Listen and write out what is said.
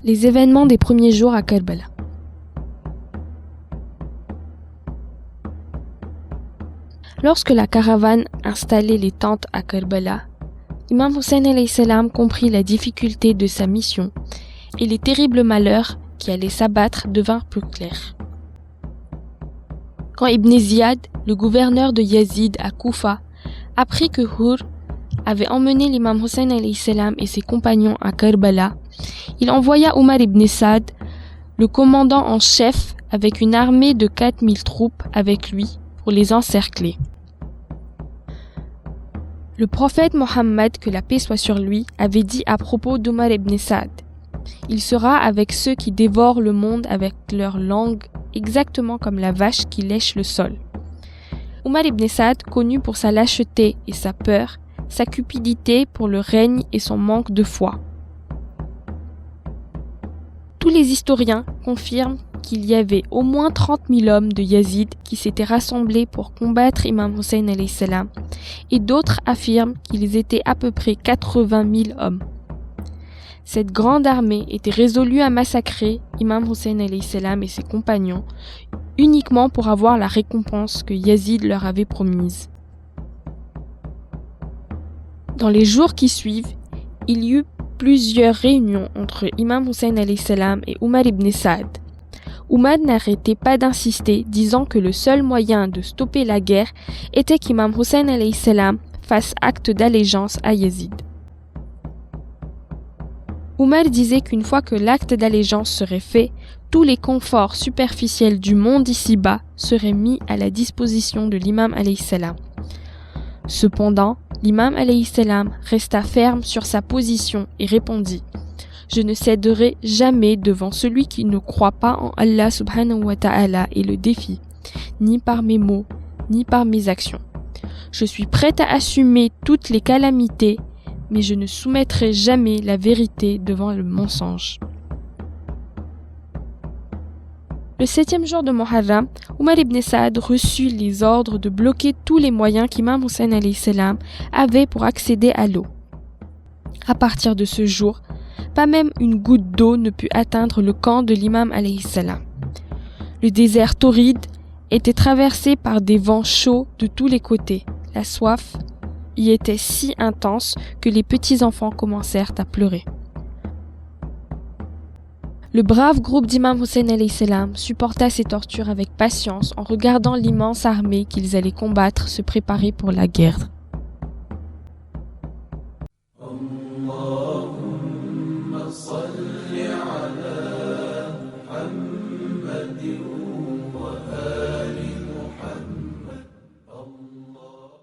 Les événements des premiers jours à Karbala. Lorsque la caravane installait les tentes à Karbala, Imam Hussein alayhi salam comprit la difficulté de sa mission et les terribles malheurs qui allaient s'abattre devinrent plus clairs. Quand Ibn Ziyad, le gouverneur de Yazid à Koufa, apprit que Hur avait emmené l'imam Hussein alayhi salam et ses compagnons à Karbala, il envoya Omar ibn Saad, le commandant en chef, avec une armée de 4000 troupes avec lui pour les encercler. Le prophète Mohammed, que la paix soit sur lui, avait dit à propos d'Omar ibn Saad: « Il sera avec ceux qui dévorent le monde avec leur langue, exactement comme la vache qui lèche le sol. » Omar ibn Saad, connu pour sa lâcheté et sa peur, sa cupidité pour le règne et son manque de foi. Tous les historiens confirment qu'il y avait au moins 30 000 hommes de Yazid qui s'étaient rassemblés pour combattre Imam Hussein alayhi salam, et d'autres affirment qu'ils étaient à peu près 80 000 hommes. Cette grande armée était résolue à massacrer Imam Hussein alayhi salam et ses compagnons uniquement pour avoir la récompense que Yazid leur avait promise. Dans les jours qui suivent, il y eut plusieurs réunions entre Imam Hussein alayhi salam et Omar ibn Saad. Omar n'arrêtait pas d'insister, disant que le seul moyen de stopper la guerre était qu'Imam Hussein alayhi salam fasse acte d'allégeance à Yazid. Omar disait qu'une fois que l'acte d'allégeance serait fait, tous les conforts superficiels du monde ici-bas seraient mis à la disposition de l'imam alayhi salam. Cependant, l'imam alayhi salam resta ferme sur sa position et répondit: « Je ne céderai jamais devant celui qui ne croit pas en Allah subhanahu wa ta'ala et le défie, ni par mes mots, ni par mes actions. Je suis prête à assumer toutes les calamités, mais je ne soumettrai jamais la vérité devant le mensonge. » Le 7e jour de Muharram, Omar ibn Saad reçut les ordres de bloquer tous les moyens qu'Imam Hussein alayhi salam avait pour accéder à l'eau. À partir de ce jour, pas même une goutte d'eau ne put atteindre le camp de l'imam alayhi salam. Le désert torride était traversé par des vents chauds de tous les côtés. La soif y était si intense que les petits-enfants commencèrent à pleurer. Le brave groupe d'Imam Hussein alayhi salam supporta ces tortures avec patience en regardant l'immense armée qu'ils allaient combattre se préparer pour la guerre. Allahumma salli ala